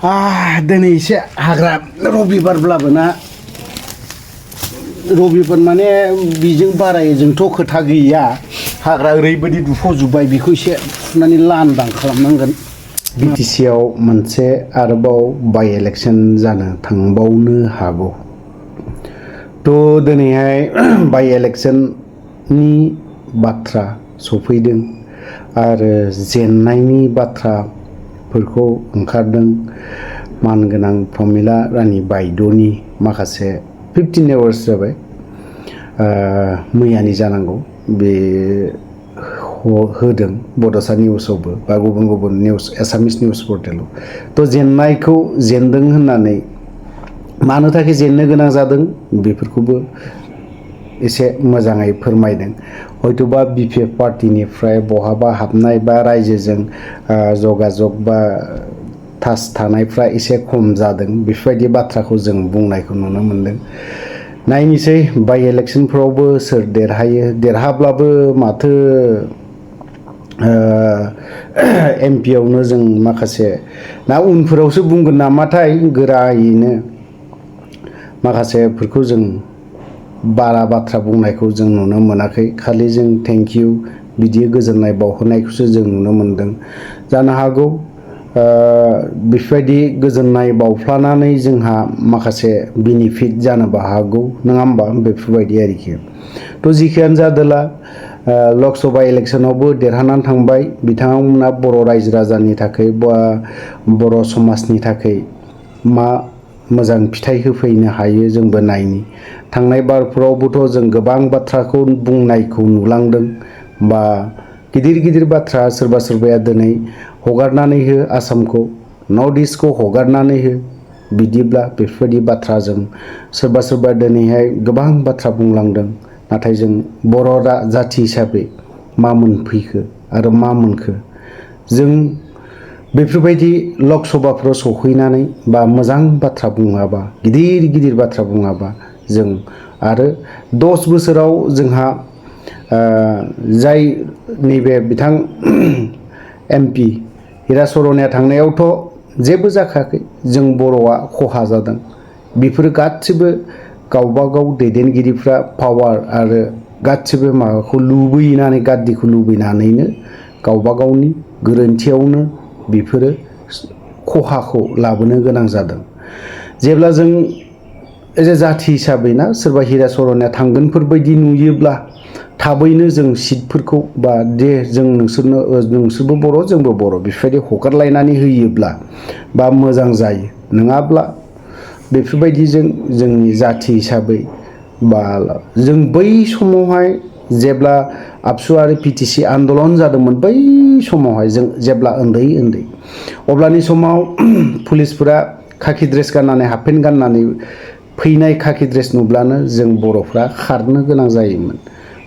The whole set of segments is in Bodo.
दिनै एसे हाग्रा रबिबारब्लाबो ना रबिबार माने बिजों बाराय जोंथ' खोथा गैया हाग्रा ओरैबायदि दुफावजोब्बाय बेखौ एसे फुनानै लांदां खालामनांगोन। BTC आव मोनसे आरोबाव बाइ इलेक्सन जानो थांबावनो हागौ। थ' दिनैहाय बाइ इलेक्सननि बाथ्रा सफैदों आरो जेननायनि बाथ्राफोरखौ ओंखारदों। मानगोनां प्रमिला रानि बायद'नि माखासे 15 आवार्स जाबाय मैयानि जानांगौ बे होदों बड'सा निउसावबो बा गुबुन गुबुन निउस एसामिस निउस पर्टेलाव। थ' जेननायखौ जेनदों होननानै मानो थाखाय जेननो गोनां जादों बेफोरखौबो एसे मोजाङै फोरमायदों। हयतोबा BPF पार्टिनिफ्राय बहाबा हाबनाय बा रायजोजों जगाजग बा टाच थानायफ्रा एसे खम जादों बेफोरबायदि बाथ्राखौ जों बुंनायखौ नुनो मोनदों। नायनोसै बाइ इलेक्सनफ्रावबो सोर देरहायो देरहाब्लाबो माथो MP आवनो जों माखासे ना उनफोरावसो बुंगोन नामाथाय गोरायैनो माखासेफोरखौ जों बारा बाथ्रा बुंनायखौ जों नुनो मोनाखै। खालि जों थेंक इउ बिदि गोजोननाय बावहोनायखौसो जों नुनो मोनदों। जानो हागौ बेफोरबायदि गोजोननाय बावफ्लानानै जोंहा माखासे बेनिफिट जानोबो हागौ नङा होमबा बेफोरबायदि आरोखि। थ' जिखियानो जादोला लक सभा इलेक्सनावबो देरहानानै थांबाय बिथांमोना बर' रायजो राजानि थाखाय बा बर' समाजनि थाखाय मा मोजां फिथाइ होफैनो हायो जोंबो नायनि। थांनाय बारफोरावबोथ' जों गोबां बाथ्राखौ बुंनायखौ नुलांदों बा गिदिर गिदिर बाथ्रा सोरबा सोरबाया दिनै हगारनानै हो आसामखौ नर्थ इस्टखौ हगारनानै हो बिदिब्ला बेफोरबायदि बाथ्राजों सोरबा सोरबा दिनैहाय गोबां बाथ्रा बुंलांदों। नाथाय जों बर' जाथि हिसाबै मा मोनफैखो आरो मा मोनखो जों बेफोरबायदि लक सभाफ्राव सौहैनानै बा मोजां बाथ्रा बुङाबा गिदिर गिदिर बाथ्रा बुङाबा जों आरो 10 बोसोराव जोंहा जाय नैबे बिथां MP हिराचरनिया थांनायावथ' जेबो जाखायाखै जों बर'आ खहा जादों। बेफोरो गासिबो गावबागाव दैदेनगिरिफ्रा पावार आरो गासिबो माबाखौ लुबैनानै गाद्दिखौ लुबैनानैनो गावबा गावनि गोरोन्थियावनो बेफोरो खहाखौ लाबोनो गोनां जादों। जेब्ला जों एज ए जाथि हिसाबै ना सोरबा हिराचरनिया थांगोनफोरबायदि नुयोब्ला थाबैनो जों सिटफोरखौ बा दे जों नोंसोरबो बर' जोंबो बर' बेफोरबायदि हगारलायनानै होयोब्ला बा मोजां जायो। नङाब्ला बेफोरबायदिजों जोंनि जाथि हिसाबै बा जों बै समावहाय जेब्ला आबसु आरो PTC आन्दलन जादोंमोन बै समावहाय जों जेब्ला उन्दै अब्लानि समाव पुलिसफोरा खाखि ड्रेस गाननानै हाफ पेन्ट गाननानै फैनाय खाखि ड्रेस नुब्लानो जों बर'फ्रा खारनो गोनां जायोमोन।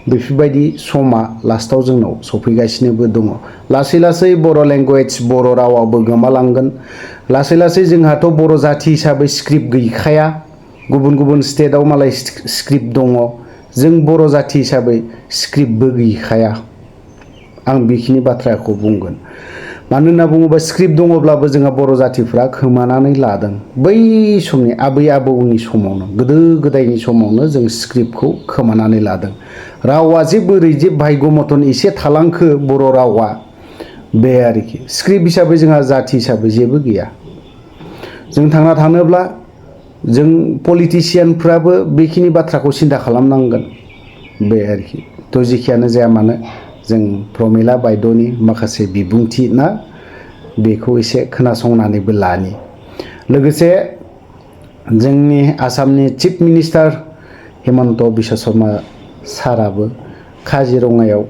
बेफोरबायदि समा लास्टाव जोंनाव सफैगासिनोबो दङ। लासै लासै बर' लेंगुवेज बर' रावाबो गोमालांगोन। लासै लासै जोंहाथ' बर' जाथि हिसाबै स्क्रिप्ट गैखाया। गुबुन गुबुन स्टेटआव मालाय स्क्रिप्ट दङ। जों बर' जाथि हिसाबै स्क्रिप्टबो गैखाया। आं बेखिनि बाथ्राखौ बुंगोन। मानो होनना बुङोबा स्क्रिप्ट दङब्लाबो जोंहा बर' जाथिफ्रा खोमानानै लादों। बै समनि आबै आबौनि समावनो गोदो गोदायनि समावनो जों स्क्रिप्टखौ खोमानानै लादों। रावा जे बोरै जे भाग्य मतन एसे थालांखो बर' रावा बे आरोखि। स्क्रिप्ट हिसाबै जोंहा जाथि हिसाबै जेबो गैया। जों थांना थानोब्ला जों पलिटिसियानफ्राबो बेखिनि बाथ्राखौ सिन्था खालामनांगोन बे आरोखि। थ' जेखियानो जाया मानो जों प्रमिला बायद'नि माखासे बिबुंथि ना बेखौ एसे खोनासंनानैबो लानि। लोगोसे जोंनि आसामनि चिफ मिनिस्टार हिमन्त बिश्व शर्मा साराबो काजिरङायाव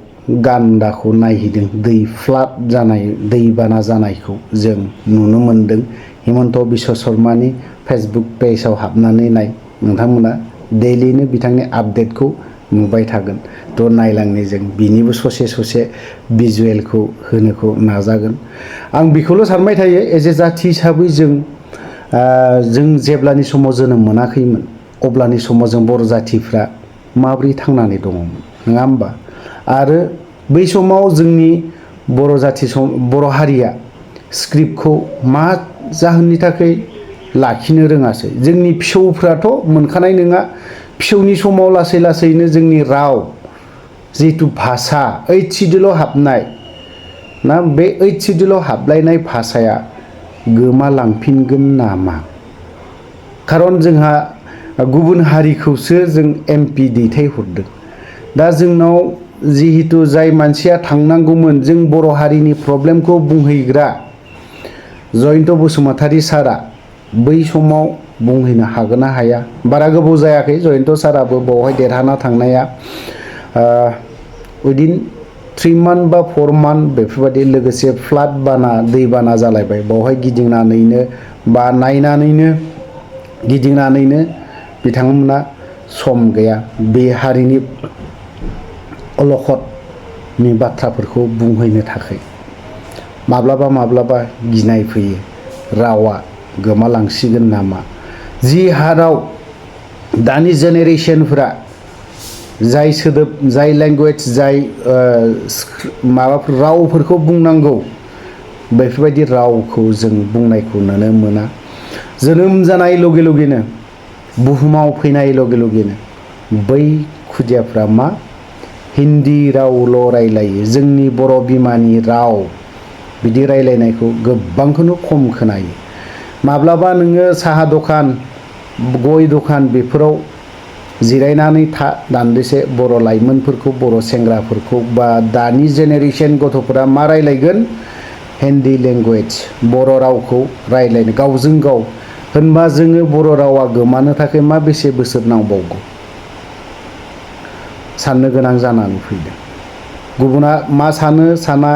गान्दाखौ नायहैदों। दै फ्लाद जानाय दैबाना जानायखौ जों नुनो मोनदों। हिमन्त बिश्व शर्मानि फेसबुक पेजाव हाबनानै नाय नोंथांमोना दैलिनो बिथांनि आपडेटखौ नुबाय थागोन। थ' नायलांनि जों बिनिबो ससे ससे भिजुवेलखौ होनोखौ नाजागोन। आं बेखौल' सानबाय थायो एज ए जाथि हिसाबै जों जेब्लानि समाव जोनोम मोनाखैमोन अब्लानि समाव जों बर' जाथिफ्रा माब्रै थांनानै दङमोन नङा होमबा? आरो बै समाव जोंनि बर' हारिया स्क्रिप्टखौ मा जाहोननि थाखाय लाखिनो रोङासै जोंनि फिसौफ्राथ' मोनखानाय नङा फिसौनि समाव लासै लासैनो जोंनि राव जिहेथु भाषा 8 सिडिउलाव हाबनाय ना बे 8 सिडिउलाव हाबलायनाय भाषाया गोमालांफिनगोन नामा खारन जोंहा गुबुन हारिखौसो जों MP दैथायहरदों दा जोंनाव जिहेतु जाय मानसिया थांनांगौमोन जों बर' हारिनि प्रब्लेमखौ बुंहैग्रा जयन्त बसुमतारी सारा बै समाव बुंहैनो हागोन ना हाया बारा गोबाव जायाखै जयन्त साराबो बावहाय देरहाना थांनाया उइदिन 3 मान्थ बा 4 मान्थ बेफोरबायदि लोगोसे फ्लाड बाना दैबाना जालायबाय बावहाय गिदिंनानैनो बा नायनानैनो गिदिंनानैनो बिथांमोना सम गैया बे हारिनि अलखदनि बाथ्राफोरखौ बुंहैनो थाखाय माब्लाबा माब्लाबा गिनाय फैयो रावा गोमालांसिगोन नामा जि हाराव दानि जेनेरेशनफोरा जाय सोदोब जाय लेंगुवेज जाय माबाफोर रावफोरखौ बुंनांगौ बेफोरबायदि रावखौ जों बुंनायखौ नुनो मोना जोनोम जानाय लगे लगेनो बुहुमाव फैनाय लगे लगेनो बै खुदियाफ्रा मा हिन्दी रावल' रायलायो जोंनि बर' बिमानि राव बिदि रायलायनायखौ गोबांखौनो खम खोनायो माब्लाबा नोङो साहा दखान गय दखान बेफोराव जिरायनानै था दान्दिसे बर' लाइमोनफोरखौ बर' सेंग्राफोरखौ बा दानि जेनेरेशन गथ'फोरा मा रायलायगोन हिन्दी लेंगुवेज बर' रावखौ रायलायनो गावजों गाव होनबा जोङो बर' रावा गोमानो थाखाय मा बेसे बोसोर नांबावगौ साननो गोनां जानानै फैदों गुबुना मा सानो साना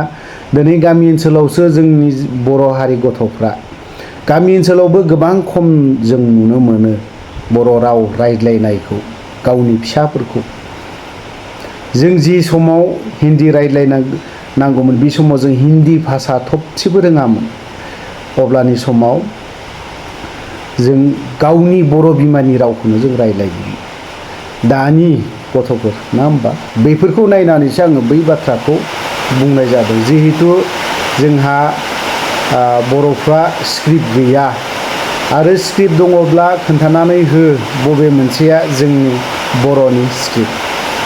दिनै गामि ओनसोलावसो जोंनि बर' हारि गथ'फ्रा गामि ओनसोलावबो गोबां खम जों नुनो मोनो बर' राव रायज्लायनायखौ गावनि फिसाफोरखौ जों जि समाव हिन्दी रायज्लायनांगौमोन बे समाव जों हिन्दी भाषा थबसेबो रोङामोन अब्लानि समाव जों गावनि बर' बिमानि रावखौनो जों रायज्लायोमोन दानि गथ'फोर ना होमबा बेफोरखौ नायनानैसो आङो बै बाथ्राखौ बुंनाय जादों जिहेतु जोंहा बर'फ्रा स्क्रिप्ट गैया आरो स्क्रिप्ट दङब्ला खोन्थानानै हो बबे मोनसेया जोंनि बर'नि स्क्रिप्ट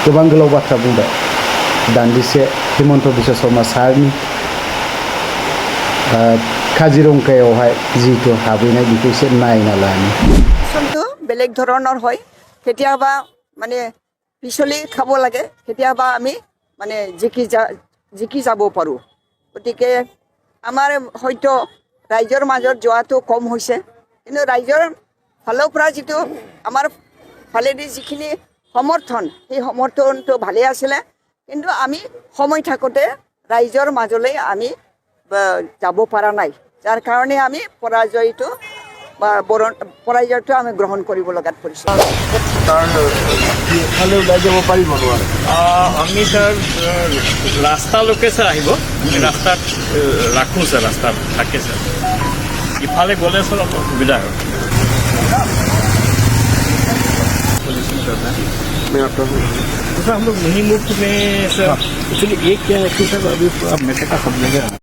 गोबां गोलाव बाथ्रा बुंबाय दान्दिसे हिमन्त बिश्व शर्मा सारनि काजिरंगायावहाय जिहेतु हाबहैनाय बेखौ एसे नायना लानि सनটো बेলেग ধৰণৰ হয় কেতিয়াবা মানে পিছলি খাব লাগে কেতিয়াবা আমি মানে জিকি যাব পাৰোঁ গতিকে আমাৰ হয়তো ৰাইজৰ মাজত যোৱাটো কম হৈছে কিন্তু ৰাইজৰ ফালৰ পৰা যিটো আমাৰ ফালেদি যিখিনি সমৰ্থন সেই সমৰ্থনটো ভালেই আছিলে কিন্তু আমি সময় থাকোঁতে ৰাইজৰ মাজলৈ আমি যাব পৰা নাই যাৰ কাৰণে আমি পৰাজয়টো আমি গ্ৰহণ কৰিব লগাত পৰিছোঁ আমি ছাৰ ৰাস্তালৈকে ছাৰ আহিব ৰাস্তাত ৰাখোঁ ছাৰ ৰাস্তাত থাকে ছাৰ ইফালে গ'লে ছাৰ অলপ সুবিধা হয় हम लोग नहीं मूव में सर एक्चुअली एक क्या है कि सर अभी पूरा मेटे का सब जगह